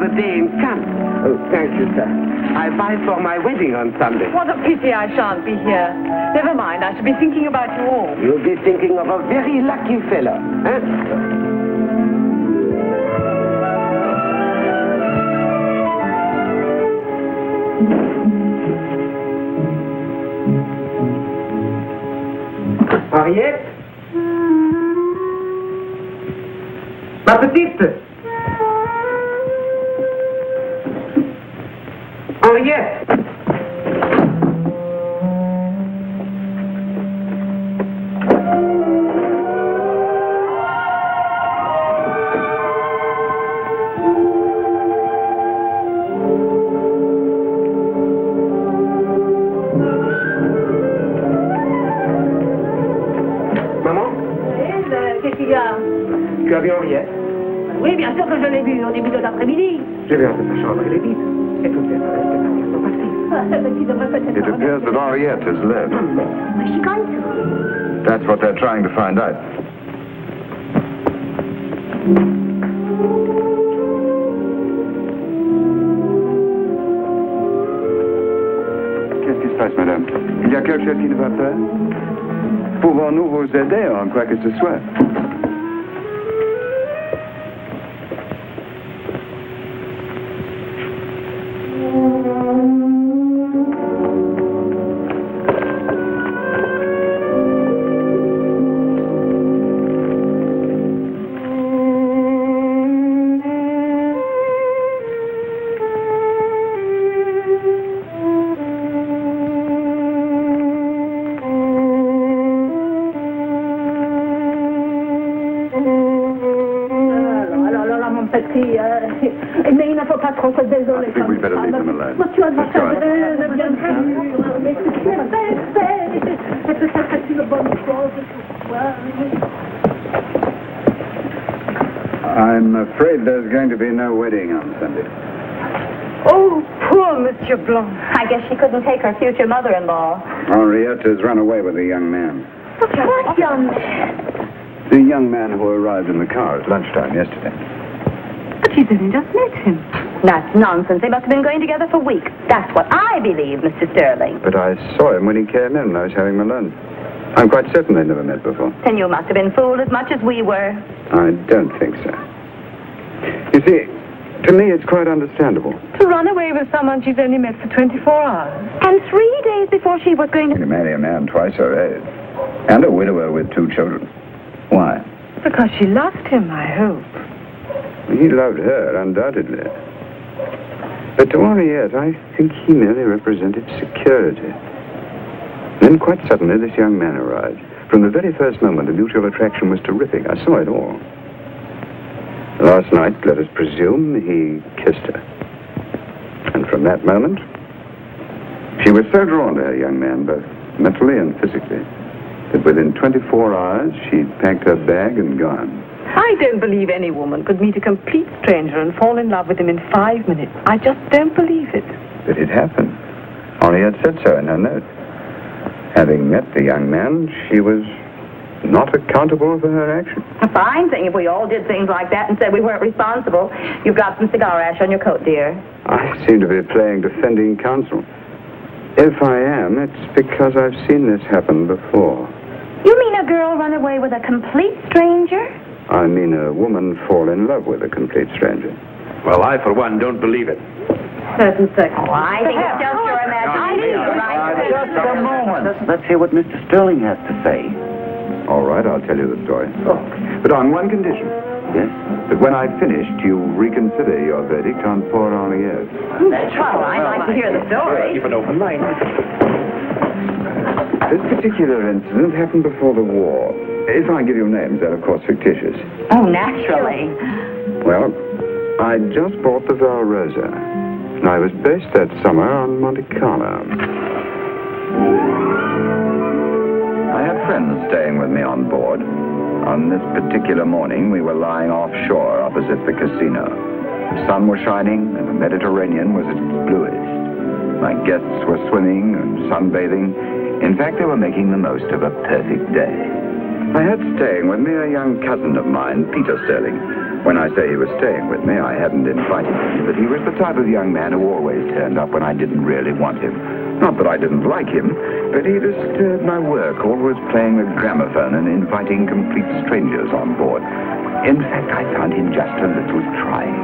wonderful day in camp. Oh, thank you, sir. I buy for my wedding on Sunday. What a pity I shan't be here. Never mind, I shall be thinking about you all. You'll be thinking of a very lucky fellow, huh? Henriette? Ma petite? Henriette? Tu as vu Henriette? Oui, bien sûr que je l'ai vu au début de l'après-midi. Je vais dans sa chambre, elle est vide. Et tout est passé. It appears that Henriette has left. Where's she gone to? That's what they're trying to find out. Qu'est-ce qui se passe, madame? Il y a quelque chose qui ne va pas? Pouvons-nous vous aider en quoi que ce soit? Mais il ne faut pas trop se désoler. I think we'd better leave them alone. Monsieur Let's go on. bien sûr. Mais c'est une bonne chose. I'm afraid there's going to be no wedding on Sunday. Oh, poor Monsieur Blanc. I guess she couldn't take her future mother-in-law. Henriette has run away with a young man. What young man? The young man who arrived in the car at lunchtime yesterday. But she's only just met him. That's nonsense. They must have been going together for weeks. That's what I believe, Mr. Sterling. But I saw him when he came in and I was having my lunch. I'm quite certain they'd never met before. Then you must have been fooled as much as we were. I don't think so. You see, to me it's quite understandable. To run away with someone she's only met for 24 hours. And 3 days before she was going To to... marry a man twice her age. And a widower with 2 children. Why? Because she loved him, I hope. He loved her, undoubtedly. But to Henriette, I think he merely represented security. Then quite suddenly, this young man arrived. From the very first moment, the mutual attraction was terrific. I saw it all. Last night, let us presume, he kissed her. And from that moment, she was so drawn to her young man, both mentally and physically, that within 24 hours, she'd packed her bag and gone. I don't believe any woman could meet a complete stranger and fall in love with him in 5 minutes. I just don't believe it. But it happened. Henriette said so in her note. Having met the young man, she was not accountable for her action. A fine thing if we all did things like that and said we weren't responsible. You've got some cigar ash on your coat, dear. I seem to be playing defending counsel. If I am, it's because I've seen this happen before. You mean a girl run away with a complete stranger? I mean a woman fall in love with a complete stranger. Well, I, for one, don't believe it. Certain sex. Oh, I think it's just your imagination. Right. Just a moment. Let's hear what Mr. Sterling has to say. All right, I'll tell you the story. But on one condition. Yes? That when I've finished, you reconsider your verdict on poor Henriette. Well, I'd like to hear the story. Keep an open mind. This particular incident happened before the war. If I give you names, they're of course fictitious. Oh, naturally. Well, I just bought the Valrosa. And I was based that summer on Monte Carlo. I had friends staying with me on board. On this particular morning, we were lying offshore opposite the casino. The sun was shining, and the Mediterranean was at its bluest. My guests were swimming and sunbathing. In fact, they were making the most of a perfect day. I had staying with me a young cousin of mine, Peter Sterling. When I say he was staying with me, I hadn't invited him, but he was the type of young man who always turned up when I didn't really want him. Not that I didn't like him, but he disturbed my work, always playing the gramophone and inviting complete strangers on board. In fact, I found him just a little trying.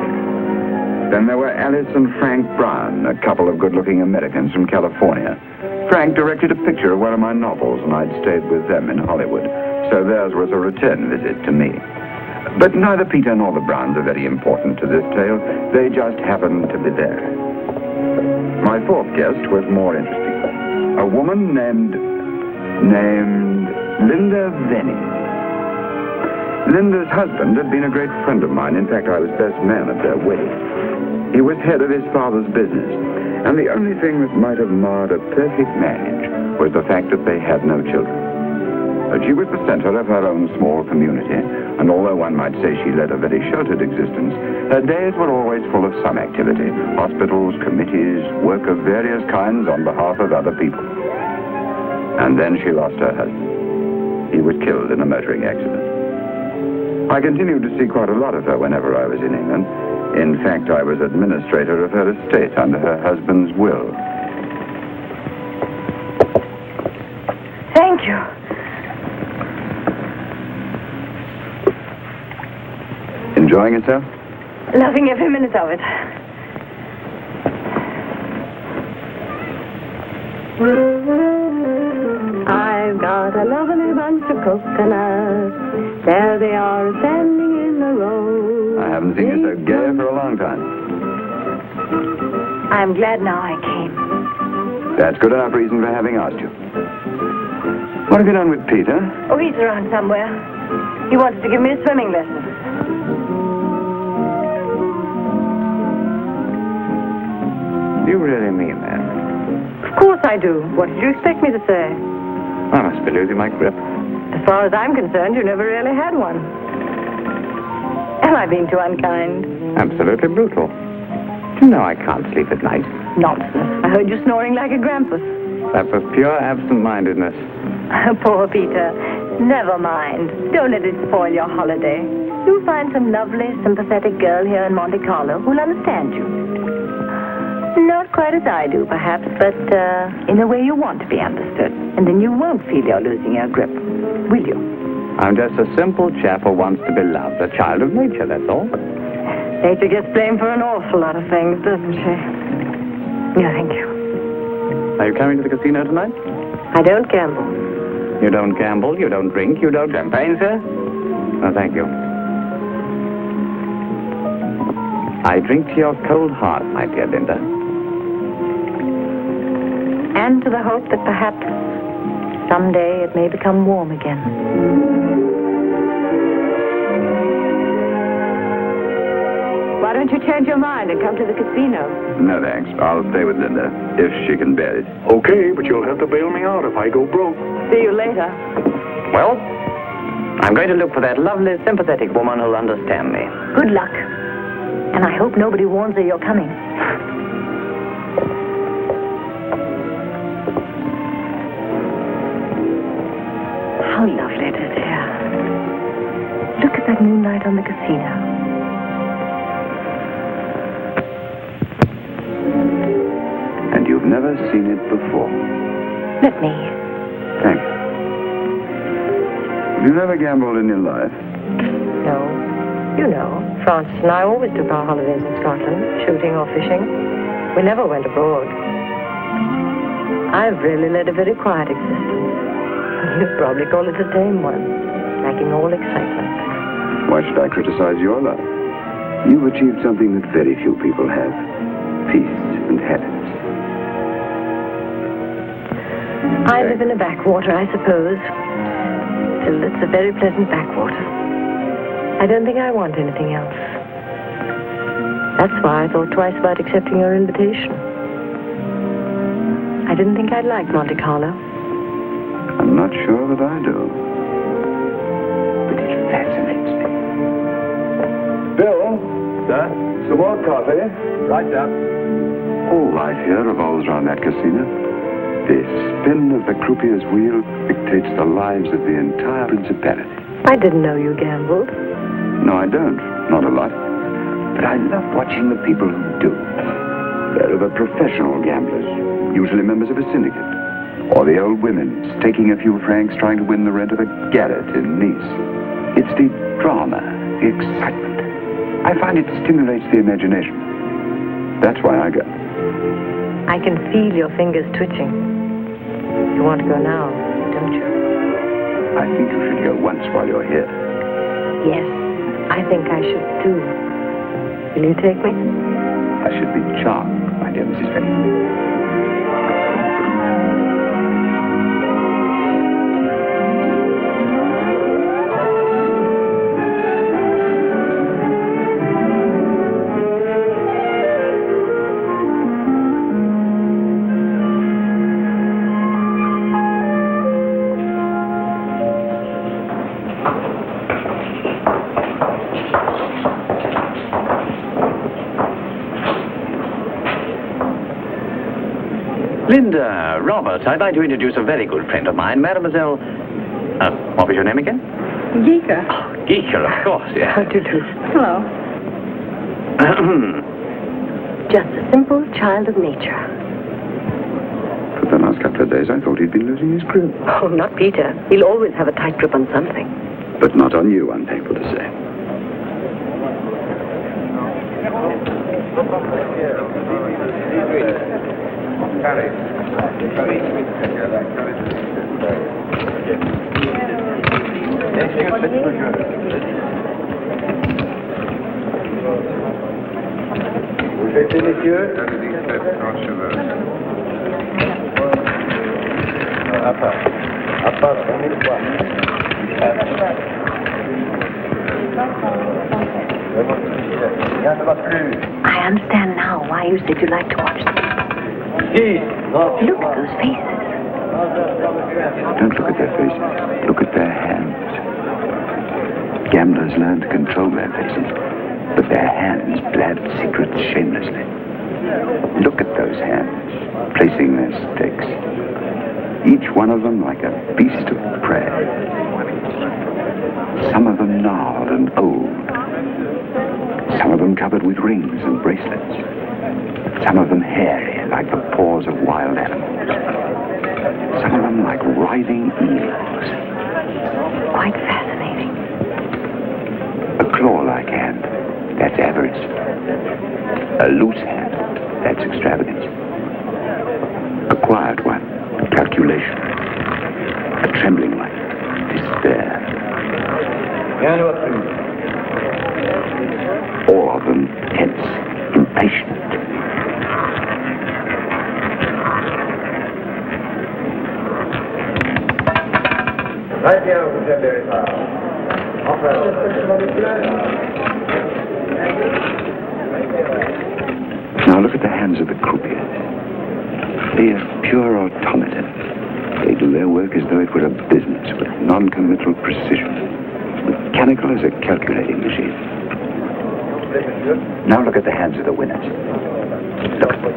Then there were Alice and Frank Brown, a couple of good-looking Americans from California. Frank directed a picture of one of my novels, and I'd stayed with them in Hollywood, so theirs was a return visit to me. But neither Peter nor the Browns are very important to this tale. They just happened to be there. My fourth guest was more interesting. A woman named Linda Venning. Linda's husband had been a great friend of mine. In fact, I was best man at their wedding. He was head of his father's business, and the only thing that might have marred a perfect marriage was the fact that they had no children. But she was the center of her own small community, and although one might say she led a very sheltered existence, her days were always full of some activity: hospitals, committees, work of various kinds on behalf of other people. And then she lost her husband. He was killed in a motoring accident. I continued to see quite a lot of her whenever I was in England. In fact, I was administrator of her estate under her husband's will. Thank you. Enjoying yourself? Loving every minute of it. I've got a lovely bunch of coconuts. There they are standing in a row. I haven't seen you so gay for a long time. I'm glad now I came. That's good enough reason for having asked you. What have you done with Peter? Oh, he's around somewhere. He wanted to give me a swimming lesson. Do you really mean that? Of course I do. What did you expect me to say? I must be losing my grip. As far as I'm concerned, you never really had one. Am I being too unkind? Absolutely brutal. You know I can't sleep at night. Nonsense. I heard you snoring like a grampus. That was pure absent-mindedness. Poor Peter. Never mind. Don't let it spoil your holiday. You'll find some lovely, sympathetic girl here in Monte Carlo who'll understand you. Not quite as I do, perhaps, but in a way you want to be understood. And then you won't feel you're losing your grip, will you? I'm just a simple chap who wants to be loved. A child of nature, that's all. Nature gets blamed for an awful lot of things, doesn't she? No, thank you. Are you coming to the casino tonight? I don't gamble. You don't gamble, you don't drink, you don't... Champagne, sir? No, thank you. I drink to your cold heart, my dear Linda. And to the hope that perhaps someday it may become warm again. Why don't you change your mind and come to the casino? No, thanks. I'll stay with Linda, if she can bear it. Okay, but you'll have to bail me out if I go broke. See you later. Well, I'm going to look for that lovely, sympathetic woman who'll understand me. Good luck. And I hope nobody warns her you're coming. How lovely it is here. Look at that moonlight on the casino. And you've never seen it before. Let me. Thanks. Have you never gambled in your life? No. You know, Francis and I always took our holidays in Scotland, shooting or fishing. We never went abroad. I've really led a very quiet existence. You'd probably call it a tame one, lacking all excitement. Why should I criticize your life? You've achieved something that very few people have. Peace and happiness. I live in a backwater, I suppose. Still, it's a very pleasant backwater. I don't think I want anything else. That's why I thought twice about accepting your invitation. I didn't think I'd like Monte Carlo. I'm not sure that I do. But it fascinates me. Bill? Sir? Some more coffee? Right, sir. All life here revolves around that casino. The spin of the croupier's wheel dictates the lives of the entire principality. I didn't know you gambled. No, I don't. Not a lot. But I love watching the people who do. They're the professional gamblers, usually members of a syndicate. Or the old women staking a few francs trying to win the rent of a garret in Nice. It's the drama, the excitement. I find it stimulates the imagination. That's why I go. I can feel your fingers twitching. You want to go now, don't you? I think you should go once while you're here. Yes, I think I should too. Will you take me? I should be charmed, my dear Mrs. Fenton. Linda, Robert, I'd like to introduce a very good friend of mine, Mademoiselle... what was your name again? Geeka. Oh, Geeker, of course, yeah. How do you do? Hello. Just a simple child of nature. For the last couple of days, I thought he'd been losing his grip. Oh, not Peter. He'll always have a tight grip on something. But not on you, I'm thankful to say. Vous fêtez, messieurs? À part, 1000 fois. I understand now why you said you like to watch them. Look at those faces. Don't look at their faces. Look at their hands. Gamblers learn to control their faces, but their hands blab secrets shamelessly. Look at those hands, placing their stakes. Each one of them like a beast of prey. Some of them gnarled and old. Some of them covered with rings and bracelets. Some of them hairy, like the paws of wild animals. Some of them like writhing eels. Quite fascinating. A claw-like hand, that's avarice. A loose hand, that's extravagance. A quiet one, calculation. A trembling one, despair. All of them tense, impatient. Très bien, vous avez ça. Enfin, now look at the hands of the croupiers. They are pure automatons. They do their work as though it were a business with non-committal precision. Mechanical as a calculating machine. Now look at the hands of the winners. Look at them,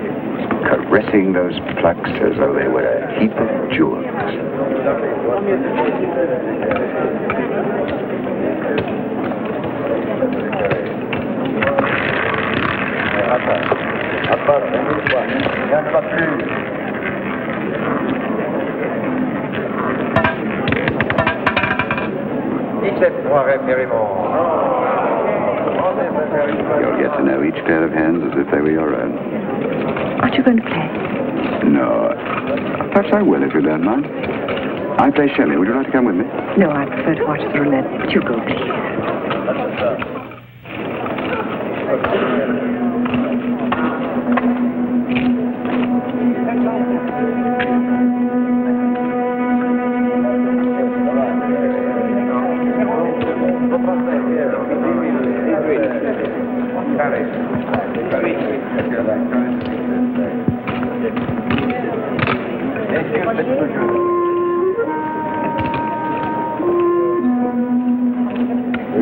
caressing those plucks as though they were a heap of jewels. You'll get to know each pair of hands as if they were your own. Aren't you going to play? No. Perhaps I will, if you don't mind. I play Shelley. Would you like to come with me? No, I prefer to watch the roulette. But you go, please.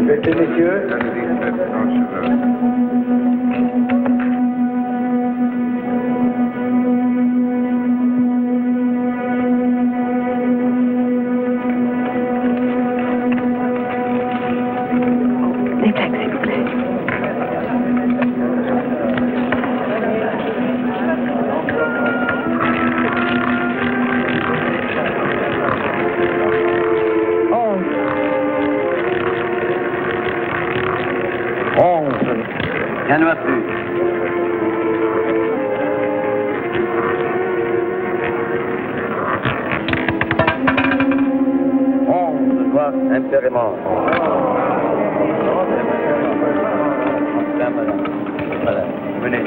vous fêtez, messieurs? Rien ne va plus. Je dois impérément. Voilà. Venez.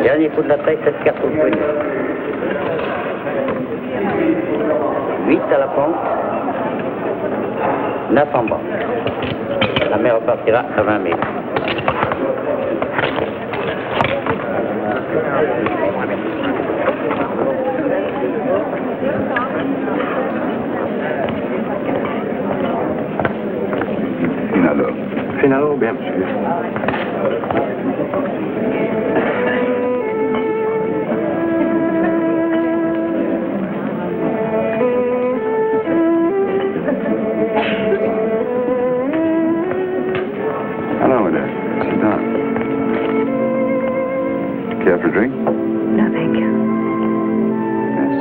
Dernier coup de la taille, cette carte au poignet. 8 à la pompe, 9 en banque. La mer repartira à 20 000. Finalo. Finalo, bien, monsieur. Hello there. Sit down. Care for a drink? No, thank you. Yes.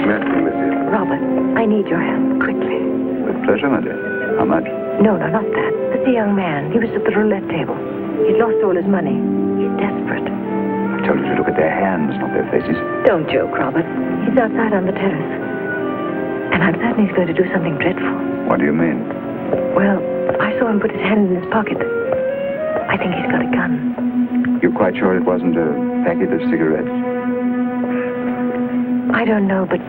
Merci, monsieur. Robert, I need your help, quickly. With pleasure, my dear. How much? No, not that. It's the young man. He was at the roulette table. He'd lost all his money. He's desperate. I told you to look at their hands, not their faces. Don't joke, Robert. He's outside on the terrace. And I'm certain he's going to do something dreadful. What do you mean? Well, I saw him put his hand in his pocket. I think he's got a gun. You're quite sure it wasn't a packet of cigarettes? I don't know, but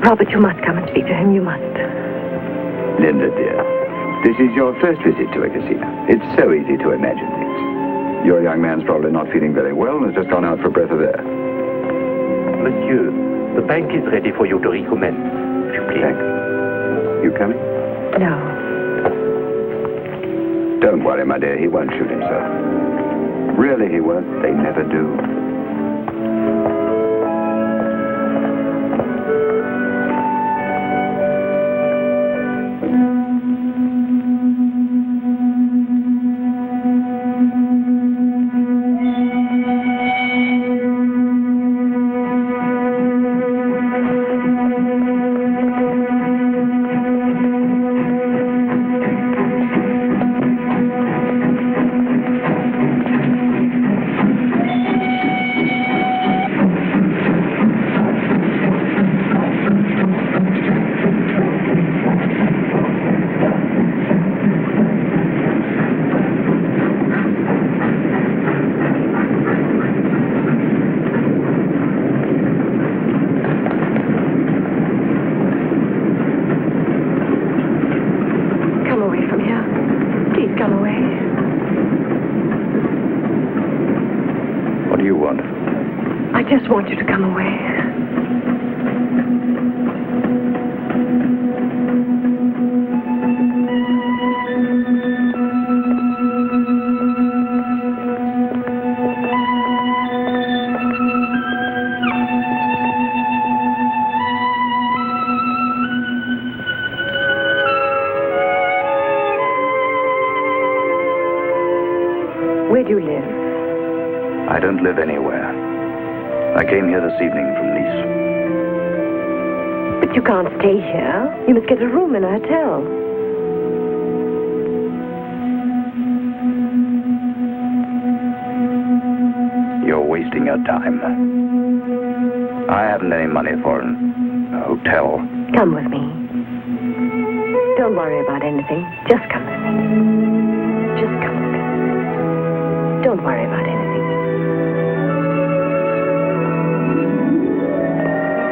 Robert, you must come and speak to him. You must. Linda, dear, this is your first visit to a casino. It's so easy to imagine things. Your young man's probably not feeling very well and has just gone out for a breath of air. Monsieur, the bank is ready for you to recommence, if you please. Jack, you coming? No. Don't worry, my dear. He won't shoot himself. Really, he won't. They never do. I just want you to come away. Where do you live? I don't live anywhere. I came here this evening from Nice. But you can't stay here. You must get a room in a hotel. You're wasting your time. I haven't any money for a hotel. Come with me. Don't worry about anything. Just come with me. Just come with me. Don't worry about anything.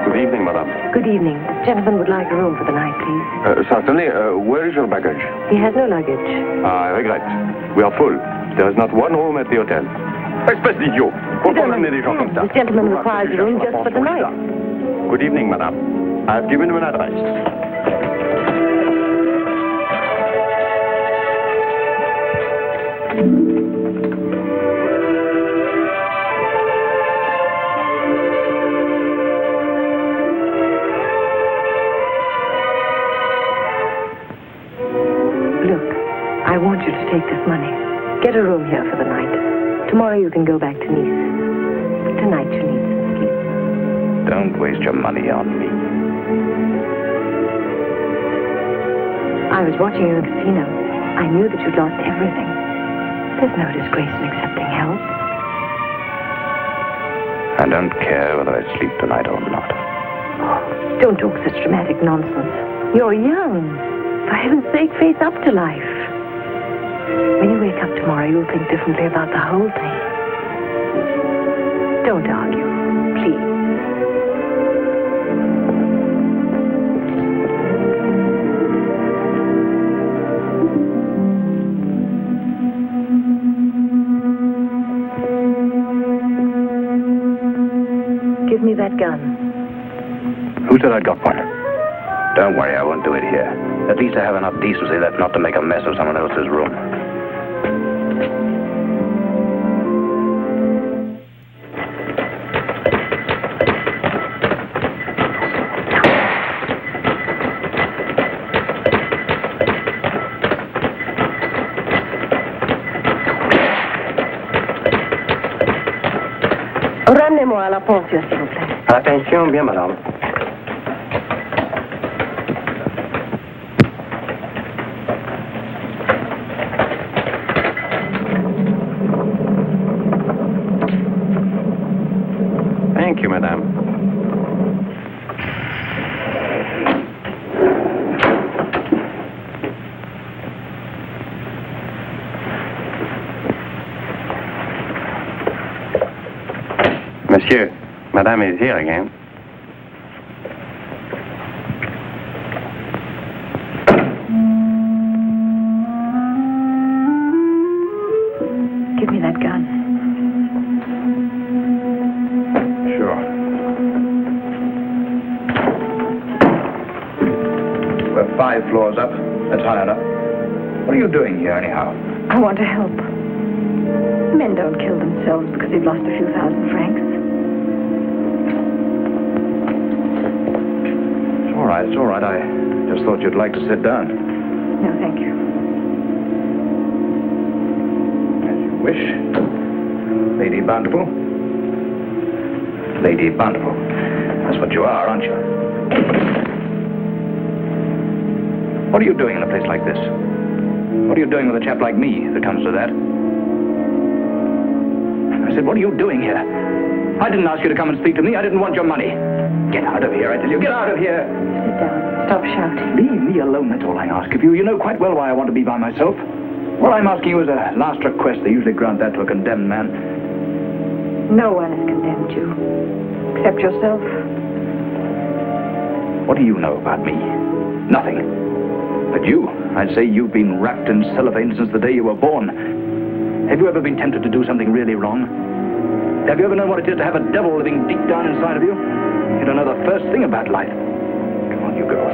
Good evening, madame. Good evening. This gentleman would like a room for the night, please. Certainly. Where is your baggage? He has no luggage. I regret. We are full. There is not one room at the hotel. Espèce d'idiot. Pourquoi emmener des gens comme ça? This gentleman requires a room just for the night. Good evening, madame. I have given you an address. Look, I want you to take this money. Get a room here for the night. Tomorrow you can go back to Nice. But tonight you need some sleep. Don't waste your money on me. I was watching you in the casino. I knew that you'd lost everything. There's no disgrace in accepting help. I don't care whether I sleep tonight or not. Don't talk such dramatic nonsense. You're young. For heaven's sake, face up to life. When you wake up tomorrow, you'll think differently about the whole thing. Don't argue, please. Give me that gun. Who said I'd got one? Don't worry, I won't do it here. At least I have enough decency left not to make a mess of someone else's room. Ramenez-moi à la pension, s'il vous plaît. Attention, bien, madame. Thank you, madame. Monsieur, madame is here again. Give me that gun. Sure. We're 5 floors up. That's high enough. What are you doing here, anyhow? I want to help. Men don't kill themselves because they've lost a few thousand francs. It's all right. I just thought you'd like to sit down. No, thank you. As you wish. Lady Bountiful. Lady Bountiful. That's what you are, aren't you? What are you doing in a place like this? What are you doing with a chap like me, if it comes to that? I said, what are you doing here? I didn't ask you to come and speak to me. I didn't want your money. Get out of here, I tell you. Get out of here. Sit down. Stop shouting. Leave me alone, that's all I ask of you. You know quite well why I want to be by myself. What I'm asking you is a last request. They usually grant that to a condemned man. No one has condemned you. Except yourself. What do you know about me? Nothing. But you, I'd say you've been wrapped in cellophane since the day you were born. Have you ever been tempted to do something really wrong? Have you ever known what it is to have a devil living deep down inside of you? You don't know the first thing about life. Come on, you girls.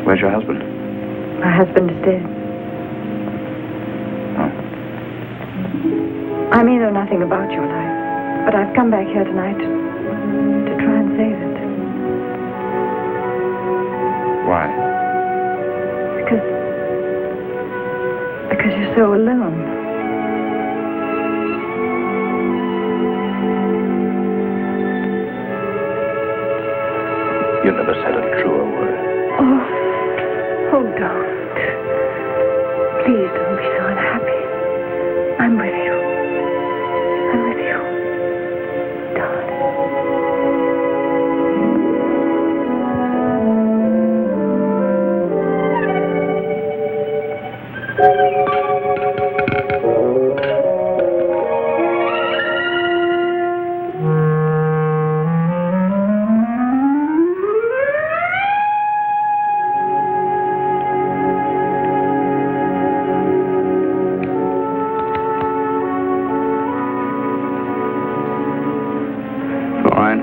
Where's your husband? My husband is dead. Oh. I may know nothing about your life, but I've come back here tonight to try and save it. Why? Because you're so alone. You never said a truer word. Oh, don't. Please don't be so unhappy. I'm with you. I'm with you. Darling. Fine.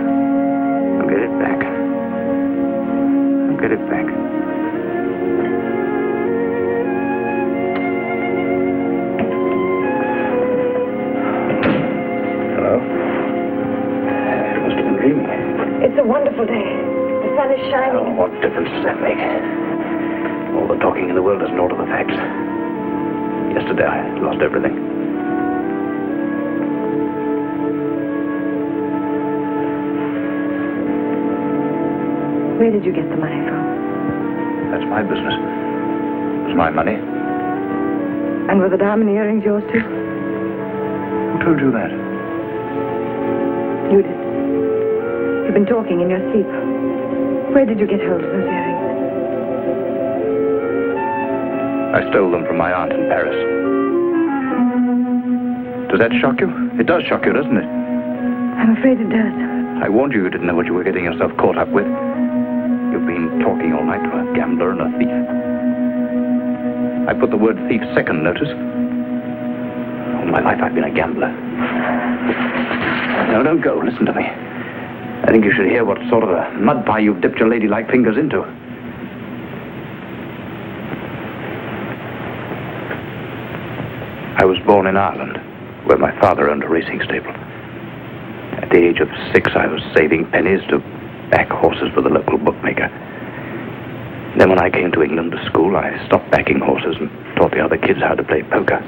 I'll get it back. I'll get it back. Hello? It must have been dreaming. It's a wonderful day. The sun is Oh, shining. what difference does that make? All the talking in the world doesn't alter the facts. Yesterday I lost everything. Where did you get the money from? That's my business. It's my money. And were the diamond earrings yours too? Who told you that? You did. You've been talking in your sleep. Where did you get hold of those earrings? I stole them from my aunt in Paris. Does that shock you? It does shock you, doesn't it? I'm afraid it does. I warned you didn't know what you were getting yourself caught up with. You've been talking all night to a gambler and a thief. I put the word thief second, notice. All my life I've been a gambler. No, don't go. Listen to me. I think you should hear what sort of a mud pie you've dipped your ladylike fingers into. I was born in Ireland, where my father owned a racing stable. At the age of 6, I was saving pennies to back horses for the local bookmaker. Then when I came to England to school, I stopped backing horses and taught the other kids how to play poker.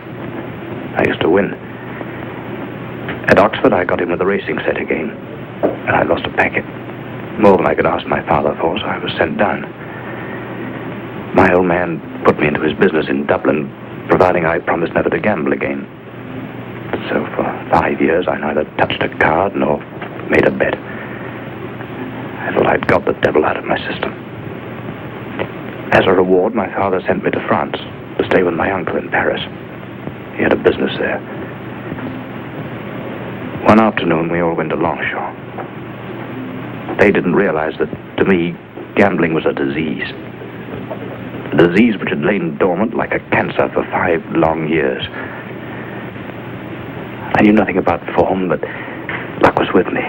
I used to win. At Oxford, I got in with the racing set again, and I lost a packet. More than I could ask my father for, so I was sent down. My old man put me into his business in Dublin, providing I promised never to gamble again. So for 5 years, I neither touched a card nor made a bet. I thought I'd got the devil out of my system. As a reward, my father sent me to France to stay with my uncle in Paris. He had a business there. One afternoon, we all went to Longchamp. They didn't realize that, to me, gambling was a disease. A disease which had lain dormant like a cancer for 5 long years. I knew nothing about form, but luck was with me.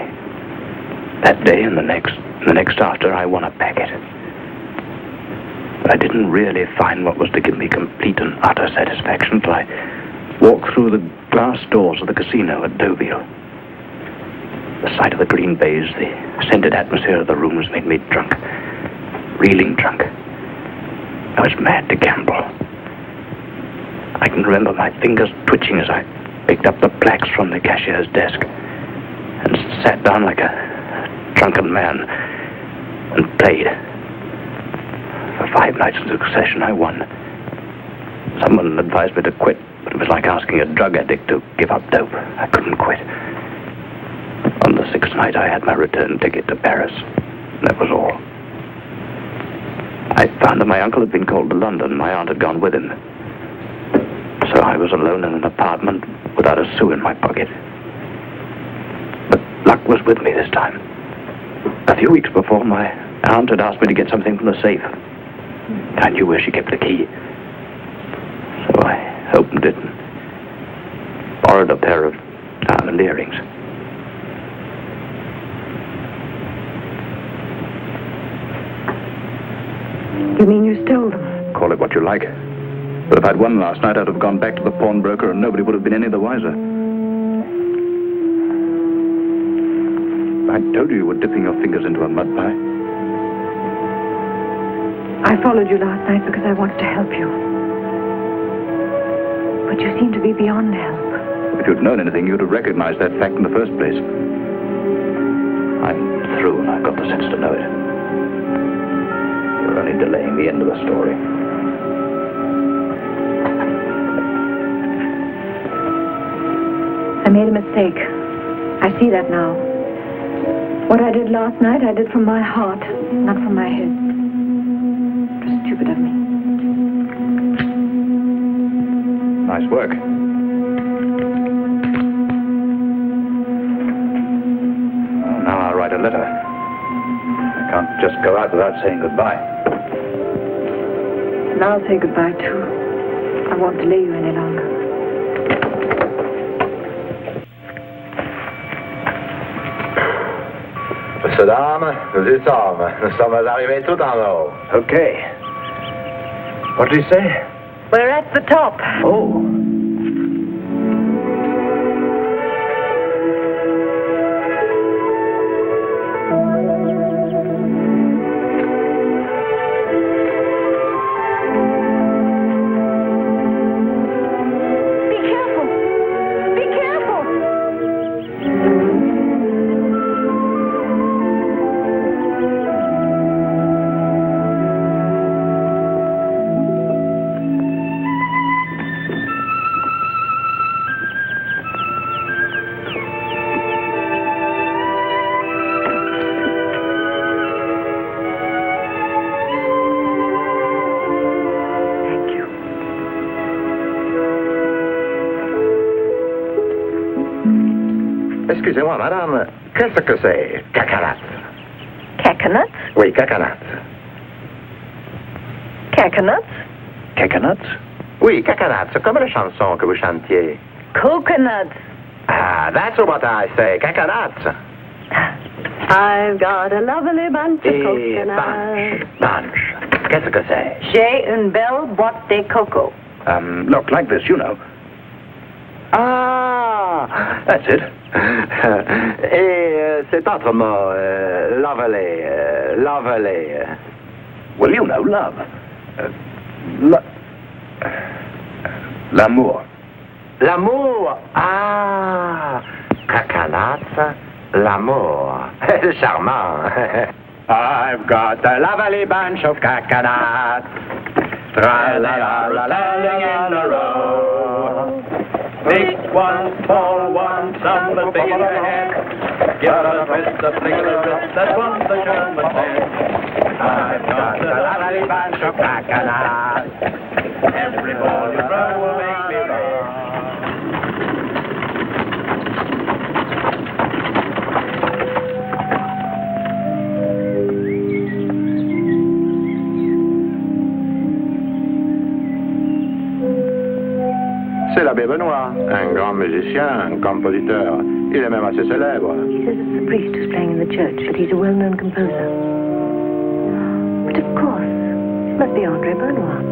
That day and the next after, I won a packet. But I didn't really find what was to give me complete and utter satisfaction till I walked through the glass doors of the casino at Deauville. The sight of the green bays, the scented atmosphere of the rooms made me drunk. Reeling drunk. I was mad to gamble. I can remember my fingers twitching as I picked up the plaques from the cashier's desk and sat down like a drunken man and played. For 5 nights in succession, I won. Someone advised me to quit, but it was like asking a drug addict to give up dope. I couldn't quit. On the 6th night, I had my return ticket to Paris. That was all. I found that my uncle had been called to London. My aunt had gone with him. So I was alone in an apartment without a sou in my pocket. But luck was with me this time. A few weeks before, my aunt had asked me to get something from the safe. I knew where she kept the key. So I opened it and borrowed a pair of diamond earrings. You mean you stole them? Call it what you like. But if I'd won last night, I'd have gone back to the pawnbroker and nobody would have been any the wiser. I told you were dipping your fingers into a mud pie. I followed you last night because I wanted to help you. But you seem to be beyond help. If you'd known anything, you'd have recognized that fact in the first place. I'm through and I've got the sense to know it. You're only delaying the end of the story. I made a mistake. I see that now. What I did last night, I did from my heart, not from my head. It was stupid of me. Nice work. Well, now I'll write a letter. I can't just go out without saying goodbye. And I'll say goodbye, too. I won't delay you any longer. Messieurs, dames, nous y sommes. Nous sommes arrivés tout en haut. Okay. What did he say? We're at the top. Oh. Be careful. Be careful. Excusez-moi, madame, qu'est-ce que c'est? Cacanate. Coconuts? Oui, cacanate. Coconuts? Coconuts? Oui, cacanate, c'est comme la chanson que vous chantiez. Coconuts. Ah, that's what I say, cacanate. I've got a lovely bunch of Et coconuts. bunch. Qu'est-ce que c'est? J'ai une belle boîte de coco. Look, like this, you know. Ah! That's it. Et cet autre mot, lovely, lovely. Well, you know, love. L'amour. L'amour. Ah! Cacanate, l'amour. Charmant. I've got a lovely bunch of coconuts. Tra-la-la-la-la-ling in a row. Big one, small one, some as big as your head. Give a twist, a flick of the wrist, that's what the German said. I've got a lovely bunch of coconuts. Every ball you throw will make me run. C'est l'abbé Benoît, un grand musicien, un compositeur. Il est même assez célèbre. He says it's the priest who's playing in the church, but he's a well-known composer. But of course, it must be Andre Benoit.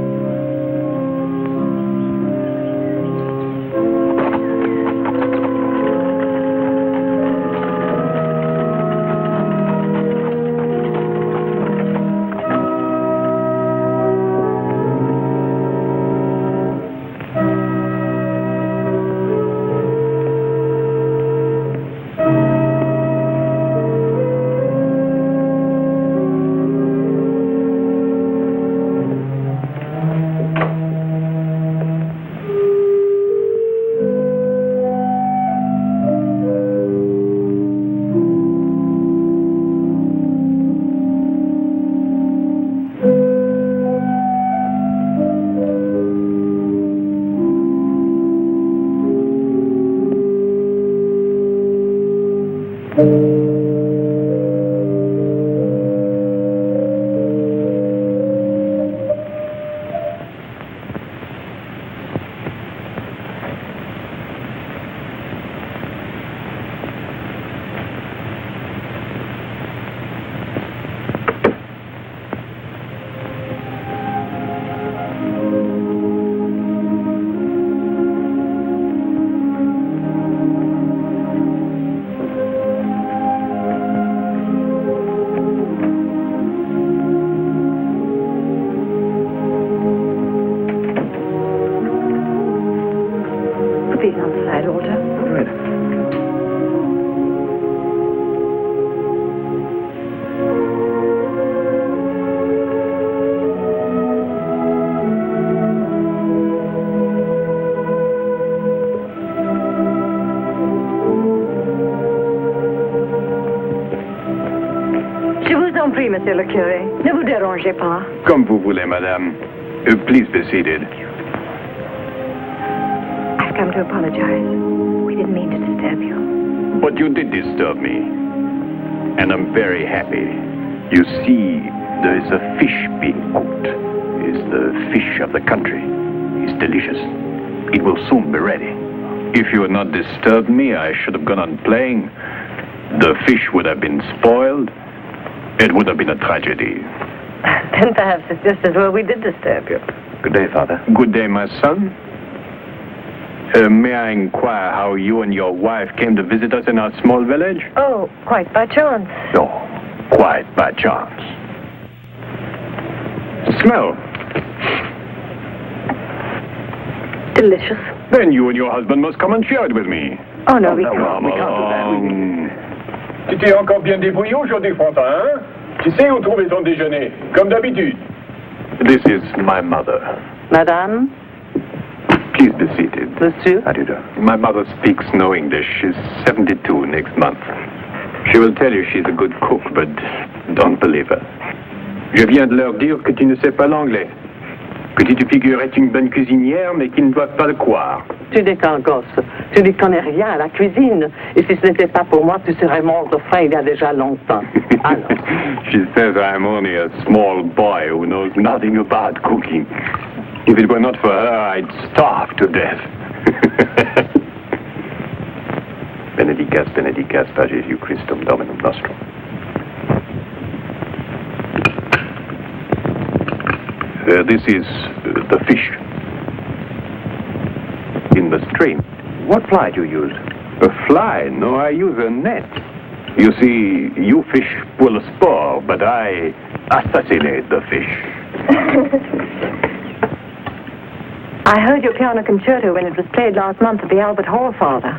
night, Walter. Right. Je vous en prie, monsieur le curé. Ne vous dérangez pas. Comme vous voulez, madame. Please be seated. I've come to apologize. We didn't mean to disturb you. But you did disturb me. And I'm very happy. You see, there is a fish being cooked. It's the fish of the country. It's delicious. It will soon be ready. If you had not disturbed me, I should have gone on playing. The fish would have been spoiled. It would have been a tragedy. Then perhaps it's just as well we did disturb you. Good day, Father. Good day, my son. May I inquire how you and your wife came to visit us in our small village? Oh, quite by chance. No, quite by chance. Smell. Delicious. Then you and your husband must come and share it with me. Oh, no, we no, can't. we can't do that. Tu t'es encore bien débrouillé aujourd'hui, Frontin, hein? Tu sais où trouver ton déjeuner, comme d'habitude. This is my mother. Madame, Please be seated. monsieur, How do you do? My mother speaks no English. She's 72 next month. She will tell you she's a good cook, but don't believe her. Je viens de leur dire que tu ne sais pas l'anglais. Que tu te figures être une bonne cuisinière, mais qu'ils ne doivent pas le croire. tu n'es qu'un gosse. Tu n'y connais rien à la cuisine. Et si ce n'était pas pour moi, tu serais mort de faim il y a déjà longtemps. Alors. She says I'm only a small boy who knows nothing about cooking. If it were not for her, I'd starve to death. Benedicas, benedicas, per Jesu Christum Dominum nostrum. This is the fish in the stream. What fly do you use? A fly? No, I use a net. You see, you fish pull a spore, but I assassinate the fish. I heard your piano concerto when it was played last month at the Albert Hall, Father.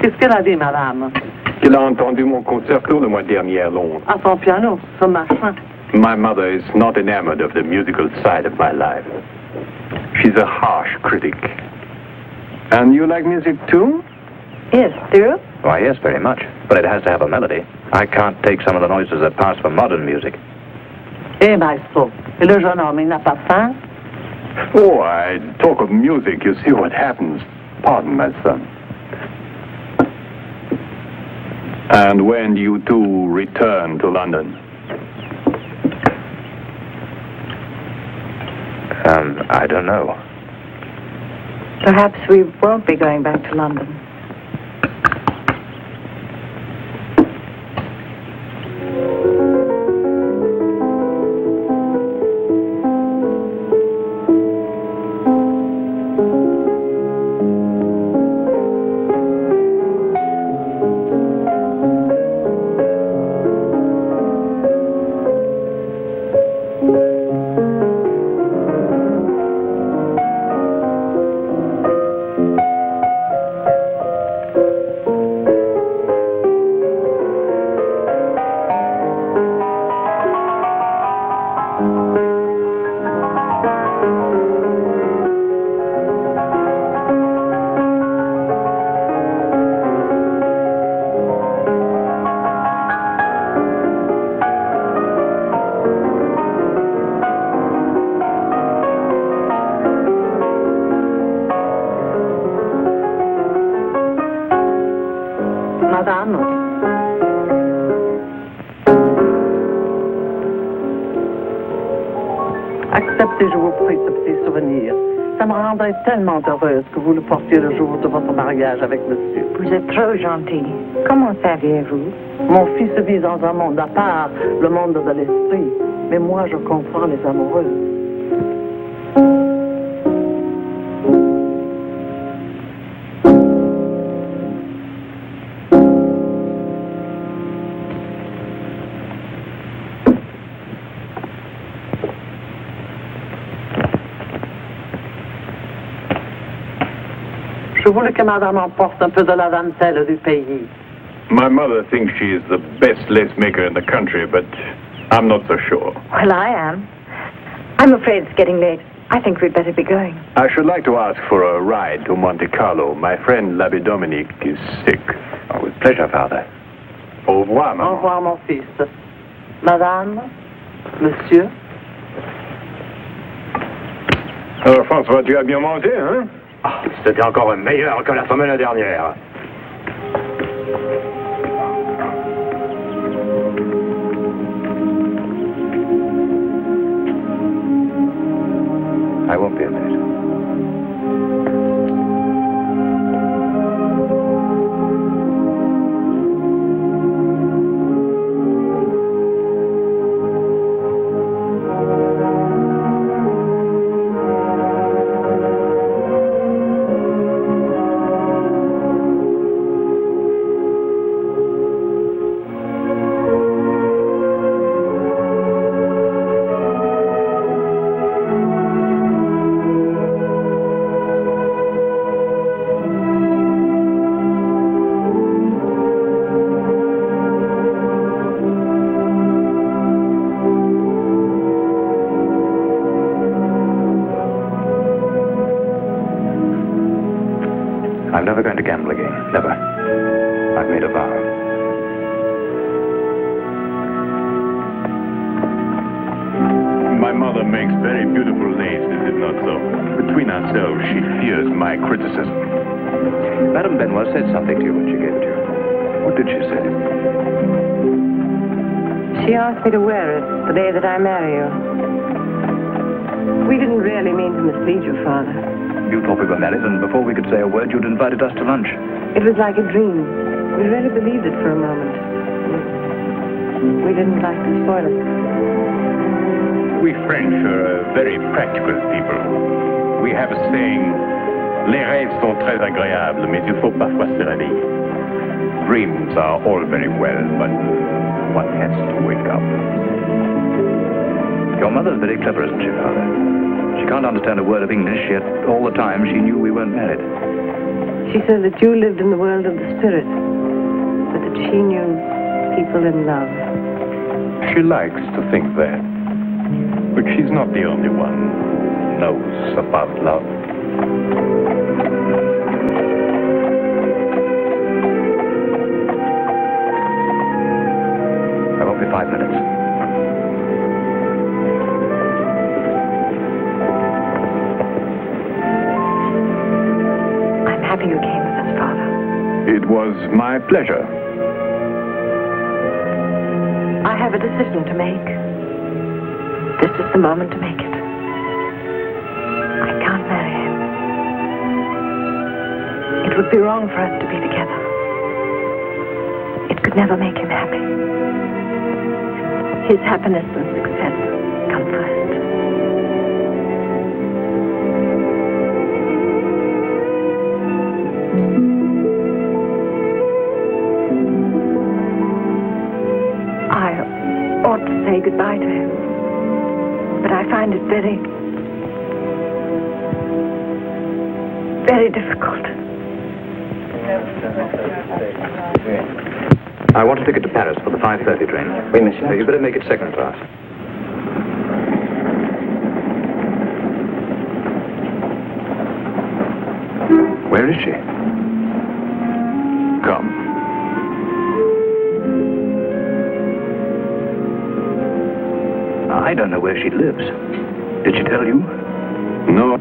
Qu'est-ce qu'elle a dit, madame? Il a entendu mon concerto le mois dernier à Londres. À son piano, ce machin. My mother is not enamored of the musical side of my life. She's a harsh critic. And you like music too? Yes, do you? Why, yes, very much. But it has to have a melody. I can't take some of the noises that pass for modern music. Eh, maestro, et le jeune homme, il n'a pas faim? Oh, I talk of music, you see what happens. Pardon, my son. And when do you two return to London? I don't know. Perhaps we won't be going back to London. Madame, acceptez, je vous prie, ce petit souvenir. Ça me rendrait tellement heureuse que vous le portiez le jour de votre mariage avec monsieur. Vous êtes trop gentil. Comment saviez-vous? Mon fils vit dans un monde à part, le monde de l'esprit. Mais moi, je comprends les amoureux. Je Je voulais que madame emporte un peu de la dentelle du pays. My mother thinks she is the best lace maker in the country, but I'm not so sure. Well, I am. I'm afraid it's getting late. I think we'd better be going. I should like to ask for a ride to Monte Carlo. My friend l'Abbé Dominique is sick. Oh, with pleasure, Father. Au revoir, Au maman. revoir, mon fils. Madame, monsieur. Alors, François, tu as bien mangé, hein? Ah, c'était encore meilleur que la semaine dernière. I won't be a minute. I'm never going to gamble again. Never. I've made a vow. My mother makes very beautiful lace, is it not so? Between ourselves, she fears my criticism. Madame Benoit said something to you when she gave it to you. What did she say? She asked me to wear it the day that I marry you. We didn't really mean to mislead you, Father. You thought we were married, and before we could say a word, you'd invited us to lunch. It was like a dream. We really believed it for a moment. We didn't like to spoil it. We French are a very practical people. We have a saying, les rêves sont très agréables, mais il faut parfois se réveiller. Dreams are all very well, but one has to wake up. Your mother's very clever, isn't she, Father? She can't understand a word of English, yet all the time she knew we weren't married. She said that you lived in the world of the spirit, but that she knew people in love. She likes to think that. But she's not the only one who knows about love. I won't be 5 minutes. I'm happy you came with us, Father. It was my pleasure. I have a decision to make. This is the moment to make it. I can't marry him. It would be wrong for us to be together. It could never make him happy. His happiness and success come first. I ought to say goodbye to him. But I find it very, very difficult. I want a ticket to Paris for the 5:30 train. Oui, monsieur. You better make it second class. Where is she? Come. I don't know where she lives. Did she tell you? No.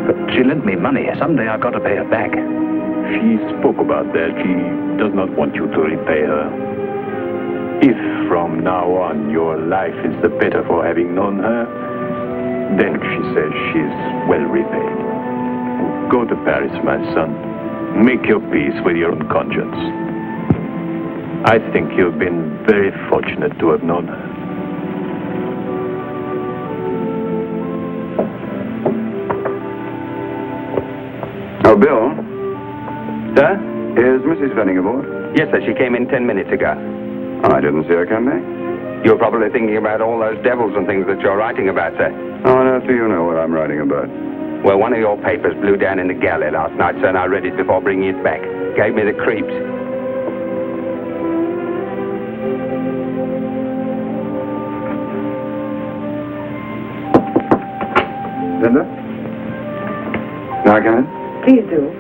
But she lent me money. Someday I've got to pay her back. She spoke about that. She does not want you to repay her. If from now on your life is the better for having known her, then she says she's well repaid. Go to Paris, my son. Make your peace with your own conscience. I think you've been very fortunate to have known her. Oh, Bill. Sir? Is Mrs. Venning aboard? Yes, sir. She came in 10 minutes ago. Oh, I didn't see her come back. You're probably thinking about all those devils and things that you're writing about, sir. How on earth do you know what I'm writing about? Well, one of your papers blew down in the galley last night, sir, and I read it before bringing it back. Gave me the creeps. Linda? Now, can I? Please do.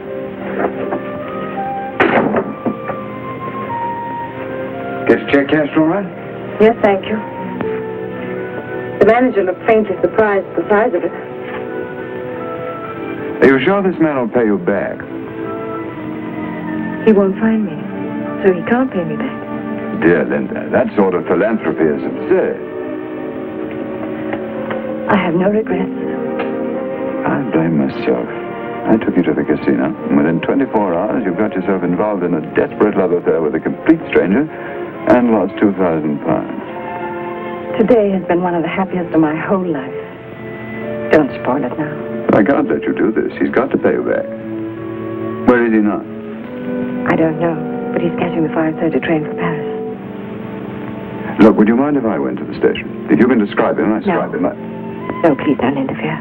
Get your check cashed all right? Yes, thank you. The manager looked faintly surprised at the size of it. Are you sure this man will pay you back? He won't find me, so he can't pay me back. Dear Linda, that sort of philanthropy is absurd. I have no regrets. I blame myself. I took you to the casino, and within 24 hours you got yourself involved in a desperate love affair with a complete stranger and lost £2,000. Today has been one of the happiest of my whole life. Don't spoil it now. I can't let you do this. He's got to pay you back. Where is he now? I don't know, but he's catching the 5:30 train for Paris. Look, would you mind if I went to the station? If you can describe him, I describe him. No, please don't interfere.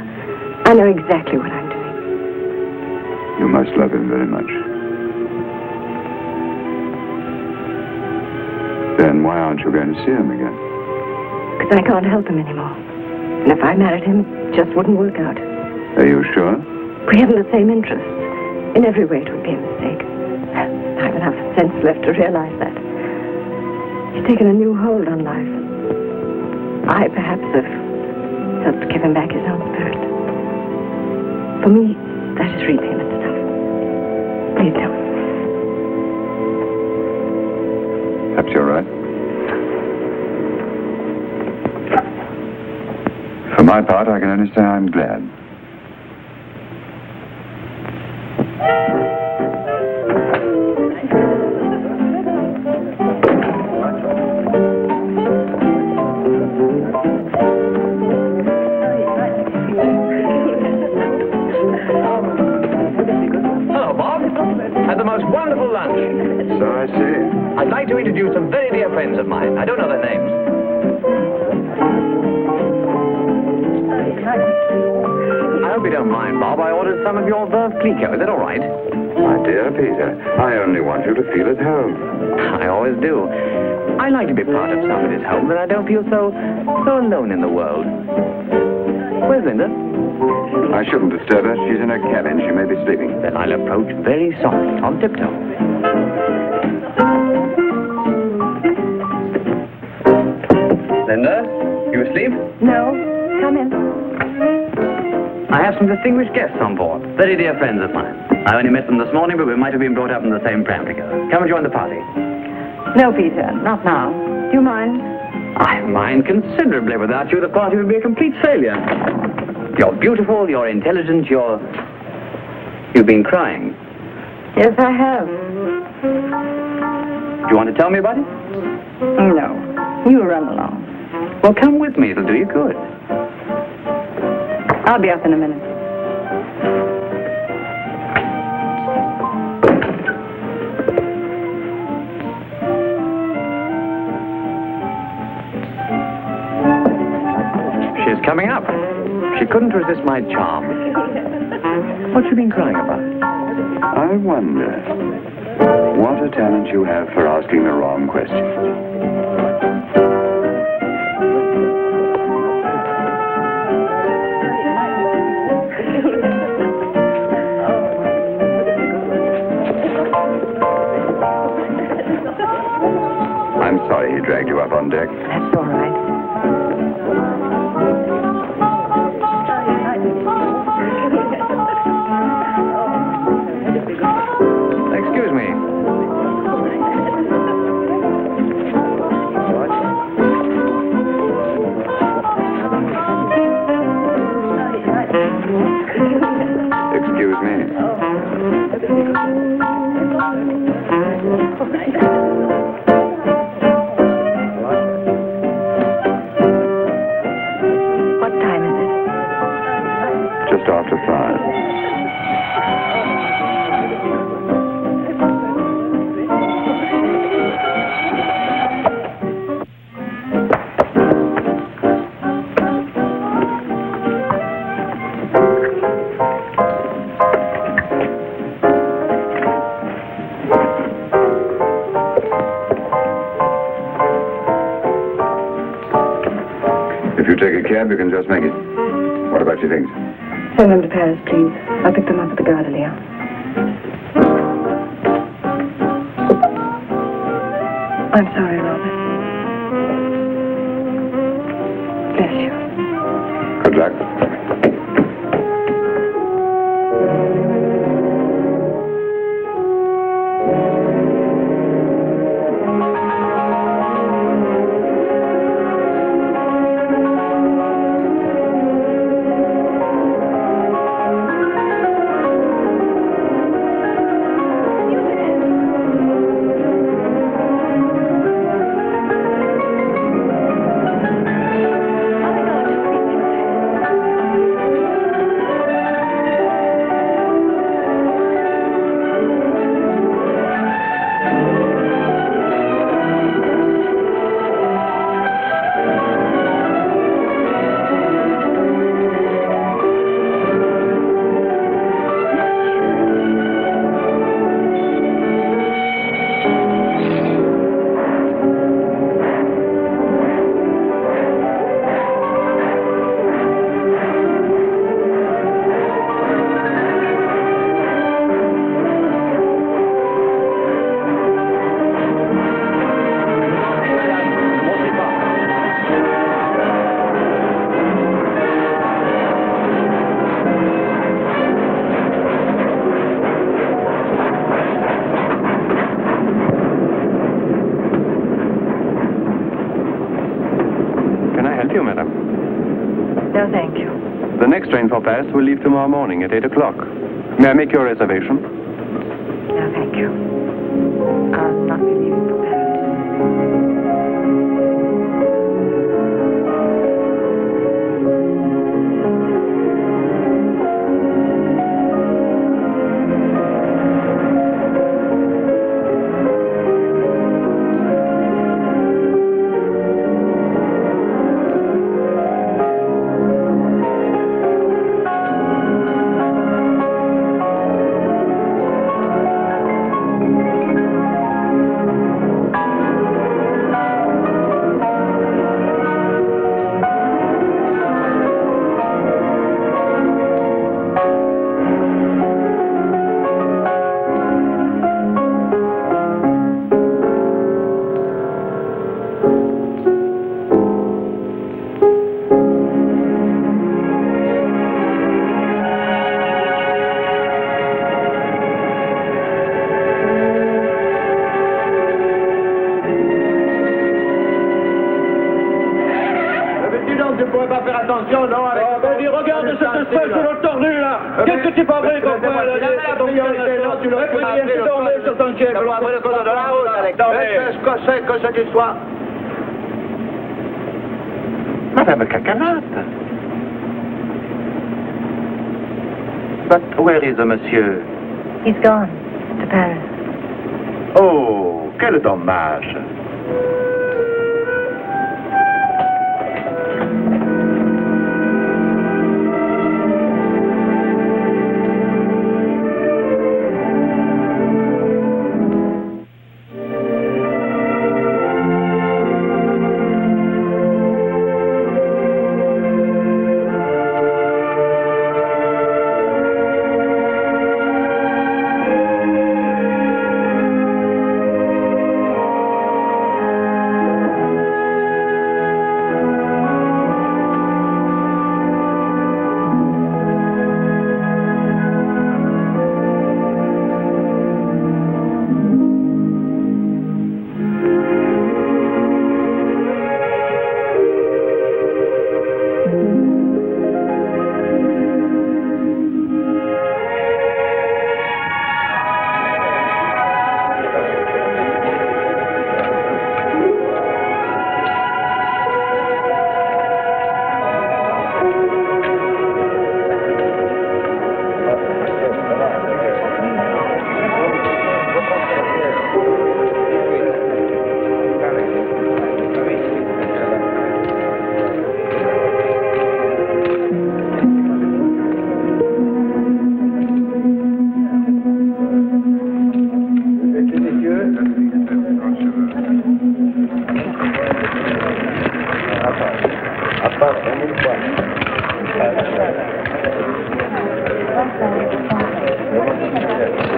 I know exactly what I'm doing. You must love him very much. Then why aren't you going to see him again? Because I can't help him anymore. And if I married him, it just wouldn't work out. Are you sure? We haven't the same interests. In every way, it would be a mistake. I've enough sense left to realize that. He's taken a new hold on life. I, perhaps, have helped give him back his own spirit. For me, that is repayment stuff. Please don't. Perhaps you're right. For my part, I can only say I'm glad. Hello, Bob. Had the most wonderful lunch. So I see. I'd like to introduce some very dear friends of mine. I don't know their names. I hope you don't mind, Bob. I ordered some of your Veuve Clicquot. Is that all right? My dear Peter, I only want you to feel at home. I always do. I like to be part of somebody's home, but I don't feel so alone in the world. Where's Linda? I shouldn't disturb her. She's in her cabin. She may be sleeping. Then I'll approach very softly, on tiptoe. Linda, you asleep? No, come in. I have some distinguished guests on board. Very dear friends of mine. I only met them this morning, but we might have been brought up in the same pram together. Come and join the party. No, Peter, not now. Do you mind? I mind considerably. Without you, the party would be a complete failure. You're beautiful, you're intelligent, You've been crying. Yes, I have. Do you want to tell me about it? No, you run along. Well, come with me. It'll do you good. I'll be up in a minute. She's coming up. She couldn't resist my charm. What's she been crying about? I wonder what a talent you have for asking the wrong question. I'm sorry he dragged you up on deck. That's all right. Excuse me. Excuse me. What time is it? Just after 5. cab, you can just make it. What about your things? Send them to Paris, please. I picked them up at the Gare de Lyon. I'm sorry, Robert. Bless you. Good luck. No, thank you. The next train for Paris will leave tomorrow morning at 8 o'clock. May I make your reservation? No, thank you. I'll not be leaving for Paris. Tu pourrais pas faire attention, non? Regarde cette espèce de l'autre tordu, là! Qu'est-ce que tu fabriques, copain? Tu l'aurais pu bien dormir sur ton chef. Qu'est-ce que cette histoire? Madame Cacanate. But where is the monsieur? He's gone to Paris. Oh, quel dommage.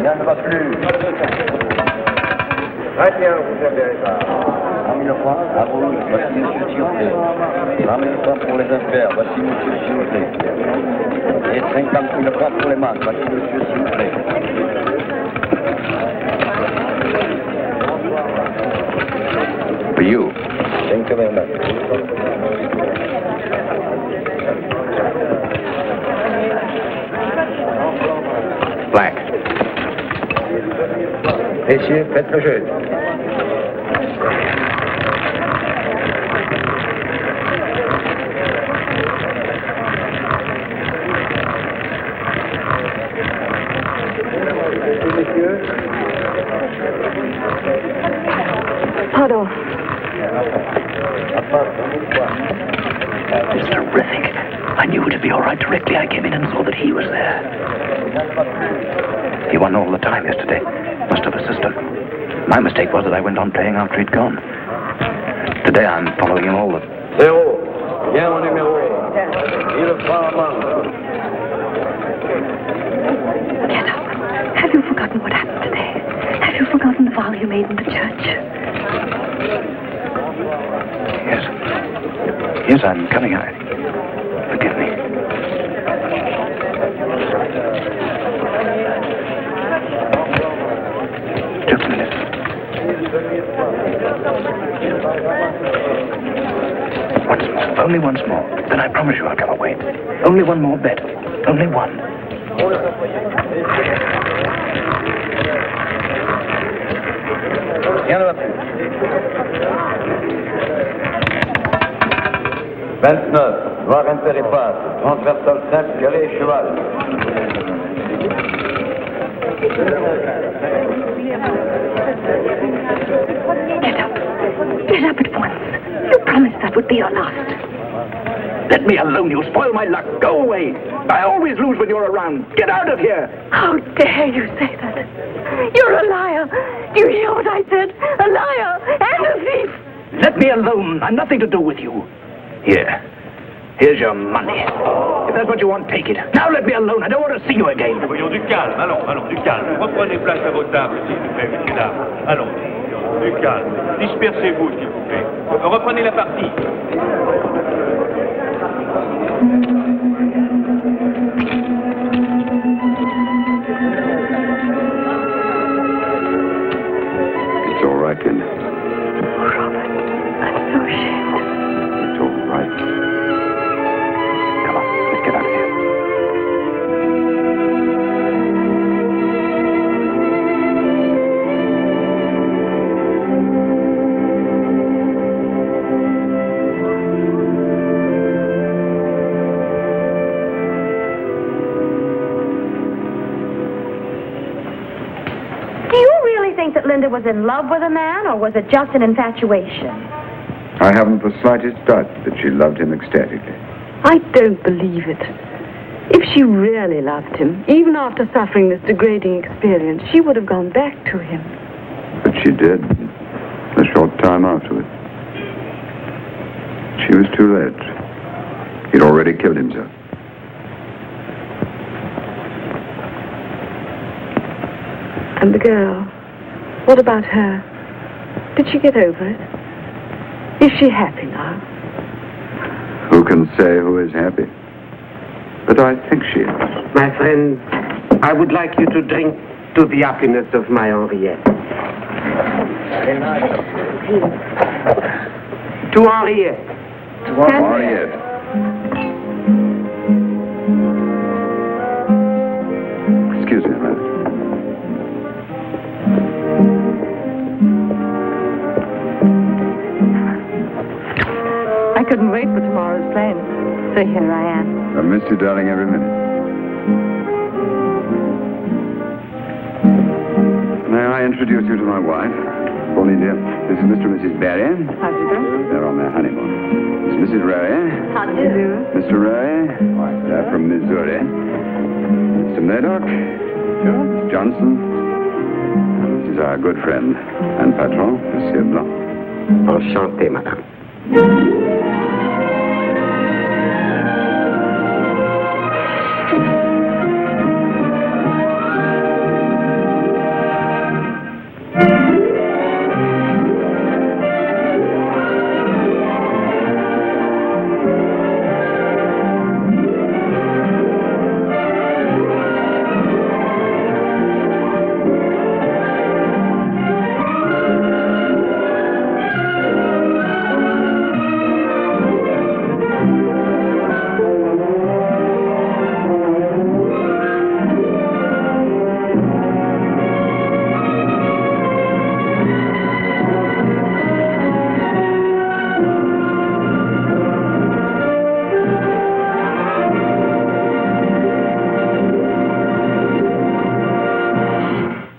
Rien ne va plus. Très bien, vous avez ça. 100 000 francs, à vous, voici monsieur Chioté. 100 000 francs pour les affaires, voici monsieur Chioté. Et 50 000 francs pour les manques, voici monsieur Chioté. For you. Thank you very much. Black. Messieurs, faites le jeu. Pardon. It's terrific. I knew it'd be all right directly I came in and saw that he was there. He won all the time yesterday. Must have a system. My mistake was that I went on playing after he'd gone. Today I'm following him all the... Zéro. Bien mon numéro. Il prend en main. Get up. Have you forgotten what happened today? Have you forgotten the vow you made in the church? Yes. Yes, I'm coming. Forgive me. Just a minute. Once more. Only once more. Then I promise you I'll come away. Only one more bet. Only one. Rien ne va plus. 29, noir impair et passe, transversal simple, galet et cheval. Get up. Get up at once. You promised that would be your last. Let me alone. You spoil my luck. Go away. I always lose when you're around. Get out of here. How dare you say that? You're a liar. Do you hear what I said? A liar and a thief. Let me alone. I've nothing to do with you. Here. Here's your money. If that's what you want, take it. Now let me alone. I don't want to see you again. Voyons, du calme. Allons, du calme. Reprenez place à vos tables, s'il vous plaît, messieurs, dames. Allons, du calme. Dispersez-vous, s'il vous plaît. Reprenez la partie. It's all right, Linda. Oh, Robert, I'm so ashamed. It's all right. Come on. Let's get out of here. Do you really think that Linda was in love with a man, or was it just an infatuation? I haven't the slightest doubt that she loved him ecstatically. I don't believe it. If she really loved him, even after suffering this degrading experience, she would have gone back to him. But she did, a short time afterwards. She was too late. He'd already killed himself. And the girl, what about her? Did she get over it? Is she happy now? Who can say who is happy? But I think she is. My friend, I would like you to drink to the happiness of my Henriette. To Henriette. Henriette. Excuse me a minute. I couldn't wait for tomorrow's plane. So here I am. I've missed you, darling, every minute. May I introduce you to my wife? Bonnie, dear, this is Mr. and Mrs. Barry. How do you do? They're on their honeymoon. This is Mrs. Rory. How do you do? Mr. Rory. They're from Missouri. Mr. Murdoch. Johnson. And this is our good friend and patron, Monsieur Blanc. Enchanté, madame.